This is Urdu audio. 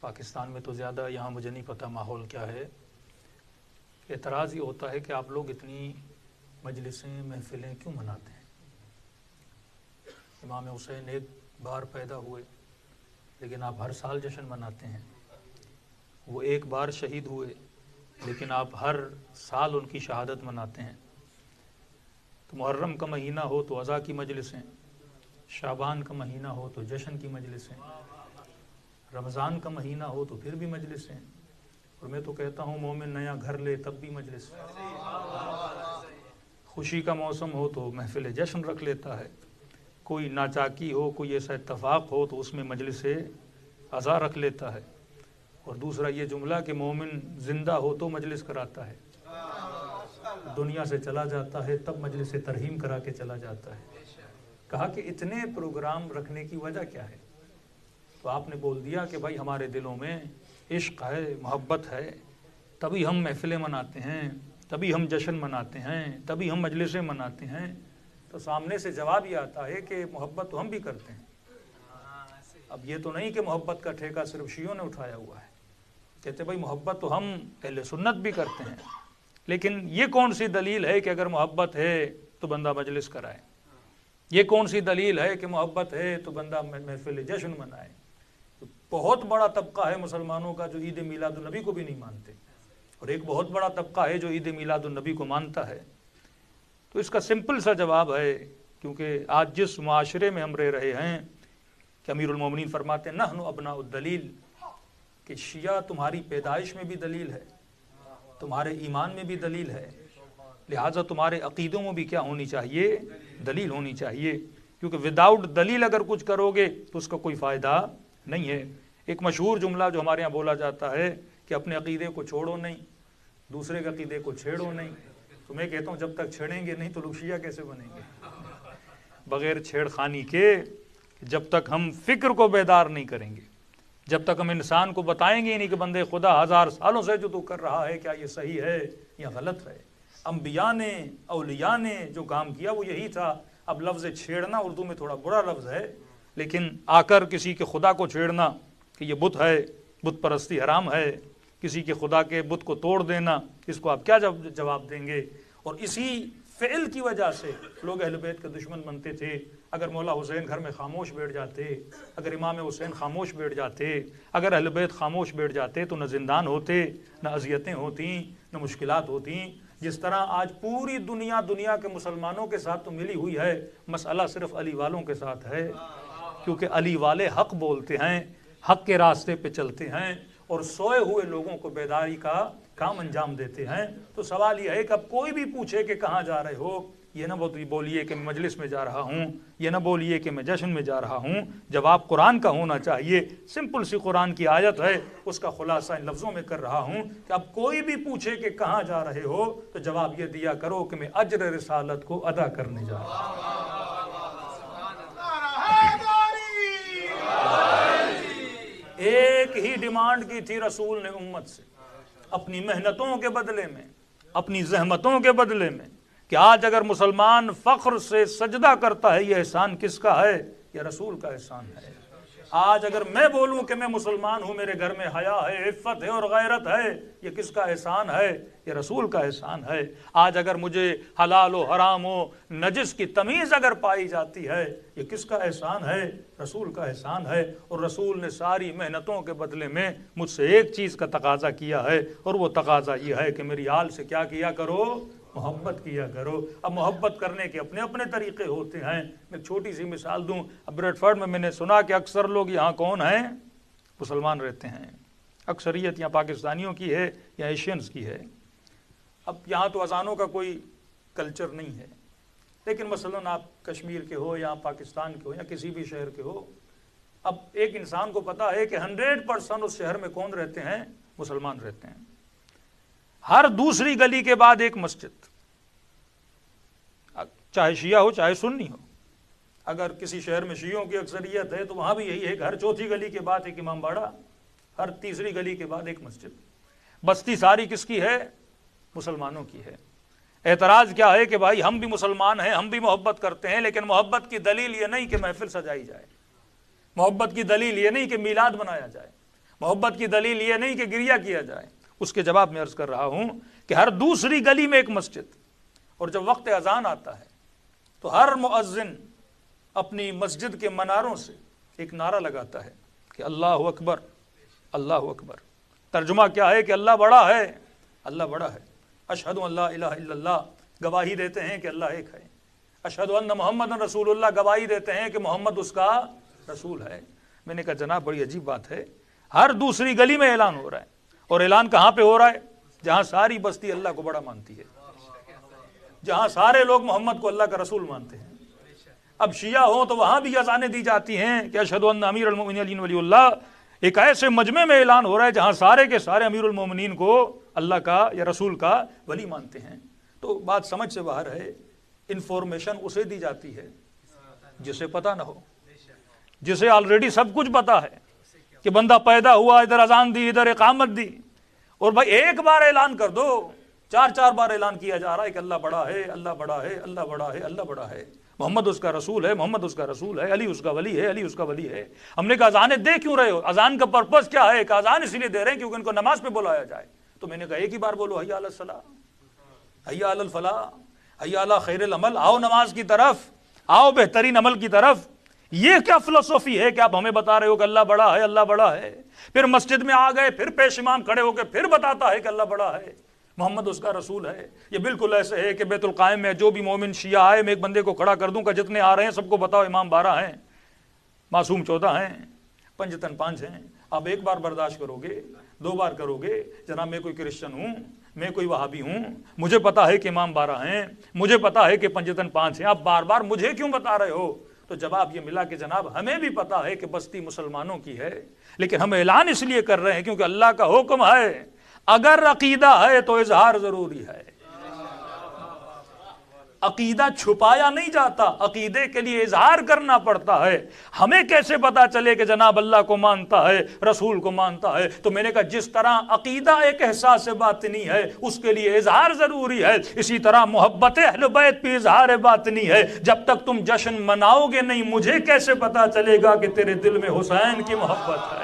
پاکستان میں تو زیادہ، یہاں مجھے نہیں پتہ ماحول کیا ہے، اعتراض یہ ہوتا ہے کہ آپ لوگ اتنی مجلسیں محفلیں کیوں مناتے ہیں؟ امام حسین ایک بار پیدا ہوئے لیکن آپ ہر سال جشن مناتے ہیں، وہ ایک بار شہید ہوئے لیکن آپ ہر سال ان کی شہادت مناتے ہیں۔ تو محرم کا مہینہ ہو تو عزا کی مجلسیں، شعبان کا مہینہ ہو تو جشن کی مجلسیں، رمضان کا مہینہ ہو تو پھر بھی مجلسیں، اور میں تو کہتا ہوں مومن نیا گھر لے تب بھی مجلس، خوشی کا موسم ہو تو محفل جشن رکھ لیتا ہے، کوئی ناچاکی ہو، کوئی ایسا اتفاق ہو تو اس میں مجلس عزا رکھ لیتا ہے، اور دوسرا یہ جملہ کہ مومن زندہ ہو تو مجلس کراتا ہے، دنیا سے چلا جاتا ہے تب مجلس ترحیم کرا کے چلا جاتا ہے۔ کہا کہ اتنے پروگرام رکھنے کی وجہ کیا ہے؟ تو آپ نے بول دیا کہ بھائی ہمارے دلوں میں عشق ہے، محبت ہے، تبھی ہم محفلیں مناتے ہیں، تبھی ہم جشن مناتے ہیں، تبھی ہم مجلسیں مناتے ہیں۔ تو سامنے سے جواب یہ آتا ہے کہ محبت تو ہم بھی کرتے ہیں۔ اب یہ تو نہیں کہ محبت کا ٹھیکہ صرف شیعوں نے اٹھایا ہوا ہے، کہتے بھائی محبت تو ہم اہل سنت بھی کرتے ہیں، لیکن یہ کون سی دلیل ہے کہ اگر محبت ہے تو بندہ مجلس کرائے؟ یہ کون سی دلیل ہے کہ محبت ہے تو بندہ محفل جشن منائے؟ بہت بڑا طبقہ ہے مسلمانوں کا جو عید میلاد النبی کو بھی نہیں مانتے، اور ایک بہت بڑا طبقہ ہے جو عید میلاد النبی کو مانتا ہے۔ تو اس کا سمپل سا جواب ہے، کیونکہ آج جس معاشرے میں ہم رہ رہے ہیں کہ امیر المومنین فرماتے ہیں نحن ابناء الدلیل، کہ شیعہ تمہاری پیدائش میں بھی دلیل ہے، تمہارے ایمان میں بھی دلیل ہے، لہٰذا تمہارے عقیدوں میں بھی کیا ہونی چاہیے؟ دلیل ہونی چاہیے، کیونکہ وداؤٹ دلیل اگر کچھ کرو گے تو اس کا کوئی فائدہ نہیں ہے۔ ایک مشہور جملہ جو ہمارے یہاں بولا جاتا ہے کہ اپنے عقیدے کو چھوڑو نہیں، دوسرے کے عقیدے کو چھیڑو نہیں۔ تو میں کہتا ہوں جب تک چھیڑیں گے نہیں تو لوگ شیعہ کیسے بنیں گے؟ بغیر چھیڑ خانی کے جب تک ہم فکر کو بیدار نہیں کریں گے، جب تک ہم انسان کو بتائیں گے نہیں کہ بندے خدا 1000 سالوں سے جو تو کر رہا ہے کیا یہ صحیح ہے یا غلط ہے۔ انبیاء نے، اولیاء نے جو کام کیا وہ یہی تھا۔ اب لفظ چھیڑنا اردو میں تھوڑا برا لفظ ہے، لیکن آ کر کسی کے خدا کو چھیڑنا کہ یہ بت ہے، بت پرستی حرام ہے، کسی کے خدا کے بت کو توڑ دینا، اس کو آپ کیا جواب دیں گے؟ اور اسی فعل کی وجہ سے لوگ اہل بیت کے دشمن بنتے تھے۔ اگر مولا حسین گھر میں خاموش بیٹھ جاتے، اگر امام حسین خاموش بیٹھ جاتے، اگر اہل بیت خاموش بیٹھ جاتے تو نہ زندان ہوتے، نہ اذیتیں ہوتیں، نہ مشکلات ہوتیں۔ جس طرح آج پوری دنیا کے مسلمانوں کے ساتھ تو ملی ہوئی ہے، مسئلہ صرف علی والوں کے ساتھ ہے، کیونکہ علی والے حق بولتے ہیں، حق کے راستے پہ چلتے ہیں، اور سوئے ہوئے لوگوں کو بیداری کا کام انجام دیتے ہیں۔ تو سوال یہ ہے کہ اب کوئی بھی پوچھے کہ کہاں جا رہے ہو، یہ نہ بولیے کہ میں مجلس میں جا رہا ہوں، یہ نہ بولیے کہ میں جشن میں جا رہا ہوں۔ جواب قرآن کا ہونا چاہیے، سمپل سی قرآن کی آیت ہے، اس کا خلاصہ ان لفظوں میں کر رہا ہوں کہ اب کوئی بھی پوچھے کہ کہاں جا رہے ہو تو جواب یہ دیا کرو کہ میں اجر رسالت کو ادا کرنے جا رہا ہوں۔ ایک ہی ڈیمانڈ کی تھی رسول نے امت سے، اپنی محنتوں کے بدلے میں، اپنی زحمتوں کے بدلے میں، کہ آج اگر مسلمان فخر سے سجدہ کرتا ہے یہ احسان کس کا ہے؟ یہ رسول کا احسان ہے۔ آج اگر میں بولوں کہ میں مسلمان ہوں، میرے گھر میں حیا ہے، عفت ہے اور غیرت ہے، یہ کس کا احسان ہے؟ یہ رسول کا احسان ہے۔ آج اگر مجھے حلال و حرام و نجس کی تمیز اگر پائی جاتی ہے، یہ کس کا احسان ہے؟ رسول کا احسان ہے۔ اور رسول نے ساری محنتوں کے بدلے میں مجھ سے ایک چیز کا تقاضا کیا ہے، اور وہ تقاضا یہ ہے کہ میری آل سے کیا کیا کرو؟ محبت کیا کرو۔ اب محبت کرنے کے اپنے اپنے طریقے ہوتے ہیں۔ میں ایک چھوٹی سی مثال دوں، اب بریڈ فورڈ میں نے سنا کہ اکثر لوگ یہاں کون ہیں؟ مسلمان رہتے ہیں، اکثریت یہاں پاکستانیوں کی ہے یا ایشینز کی ہے۔ اب یہاں تو اذانوں کا کوئی کلچر نہیں ہے، لیکن مثلاً آپ کشمیر کے ہو یا پاکستان کے ہو یا کسی بھی شہر کے ہو، اب ایک انسان کو پتا ہے کہ 100% اس شہر میں کون رہتے ہیں؟ مسلمان رہتے ہیں۔ ہر دوسری گلی کے بعد ایک مسجد، چاہے شیعہ ہو چاہے سنی ہو۔ اگر کسی شہر میں شیعوں کی اکثریت ہے تو وہاں بھی یہی ہے کہ ہر چوتھی گلی کے بعد ایک امام باڑہ، ہر تیسری گلی کے بعد ایک مسجد۔ بستی ساری کس کی ہے؟ مسلمانوں کی ہے۔ اعتراض کیا ہے کہ بھائی ہم بھی مسلمان ہیں، ہم بھی محبت کرتے ہیں، لیکن محبت کی دلیل یہ نہیں کہ محفل سجائی جائے، محبت کی دلیل یہ نہیں کہ میلاد منایا جائے، محبت کی دلیل یہ نہیں کہ گریہ کیا جائے۔ اس کے جواب میں عرض کر رہا ہوں کہ ہر دوسری گلی میں ایک مسجد، اور جب وقت اذان آتا ہے تو ہر مؤذن اپنی مسجد کے مناروں سے ایک نعرہ لگاتا ہے کہ اللہ اکبر، اللہ اکبر۔ ترجمہ کیا ہے کہ اللہ بڑا ہے، اللہ بڑا ہے۔ اشہد ان لا الہ الا اللہ، گواہی دیتے ہیں کہ اللہ ایک ہے۔ اشہد ان محمد رسول اللہ، گواہی دیتے ہیں کہ محمد اس کا رسول ہے۔ میں نے کہا جناب بڑی عجیب بات ہے، ہر دوسری گلی میں اعلان ہو رہا ہے، اور اعلان کہاں پہ ہو رہا ہے؟ جہاں ساری بستی اللہ کو بڑا مانتی ہے، جہاں سارے لوگ محمد کو اللہ کا رسول مانتے ہیں۔ اب شیعہ ہوں تو وہاں بھی اذانیں دی جاتی ہیں کہ اشہد ان امیر المؤمنین علی ولی اللہ۔ ایک ایسے مجمع میں اعلان ہو رہا ہے جہاں سارے کے سارے امیر المومنین کو اللہ کا یا رسول کا ولی مانتے ہیں۔ تو بات سمجھ سے باہر ہے۔ انفارمیشن اسے دی جاتی ہے جسے پتہ نہ ہو، جسے آلریڈی سب کچھ پتا ہے کہ بندہ پیدا ہوا، ادھر اذان دی، ادھر اقامت دی، اور بھائی ایک بار اعلان کر دو، چار بار اعلان کیا جا رہا ہے کہ اللہ بڑا ہے، اللہ بڑا ہے، اللہ بڑا ہے، اللہ بڑا ہے، محمد اس کا رسول ہے، محمد اس کا رسول ہے، علی اس کا ولی ہے، علی اس کا ولی ہے۔ ہم نے کہا اذانیں دے کیوں رہے ہو؟ اذان کا پرپس کیا ہے؟ کہ اذان اس لیے دے رہے ہیں کیونکہ ان کو نماز پہ بلایا جائے۔ تو میں نے کہا ایک ہی بار بولو، حی علی الصلاۃ، حی علی الفلاح، حی علی خیر العمل، آؤ نماز کی طرف، آؤ بہترین عمل کی طرف۔ یہ کیا فلسفی ہے کہ آپ ہمیں بتا رہے ہو کہ اللہ بڑا ہے، اللہ بڑا ہے، پھر مسجد میں آ گئے، پھر پیش امام کھڑے ہو کے پھر بتاتا ہے کہ اللہ بڑا ہے، محمد اس کا رسول ہے۔ یہ بالکل ایسے ہے کہ بیت القائم میں جو بھی مومن شیعہ آئے، میں ایک بندے کو کھڑا کر دوں کہ جتنے آ رہے ہیں سب کو بتاؤ امام 12 ہیں، معصوم 14 ہیں، پنجتن 5 ہیں۔ آپ ایک بار برداشت کرو گے، 2 بار کرو گے، جناب میں کوئی کرسچن ہوں، میں کوئی وہابی ہوں، مجھے پتا ہے کہ امام 12 ہیں، مجھے پتا ہے کہ پنجتن 5 ہیں، آپ بار بار مجھے کیوں بتا رہے ہو؟ تو جواب یہ ملا کہ جناب ہمیں بھی پتا ہے کہ بستی مسلمانوں کی ہے، لیکن ہم اعلان اس لیے کر رہے ہیں کیونکہ اللہ کا حکم ہے، اگر عقیدہ ہے تو اظہار ضروری ہے۔ عقیدہ چھپایا نہیں جاتا، عقیدے کے لیے اظہار کرنا پڑتا ہے۔ ہمیں کیسے پتا چلے کہ جناب اللہ کو مانتا ہے، رسول کو مانتا ہے؟ تو میں نے کہا جس طرح عقیدہ ایک احساس باطنی ہے، اس کے لیے اظہار ضروری ہے، اسی طرح محبت اہل بیت بھی اظہار باطنی ہے۔ جب تک تم جشن مناؤ گے نہیں، مجھے کیسے پتا چلے گا کہ تیرے دل میں حسین کی محبت ہے؟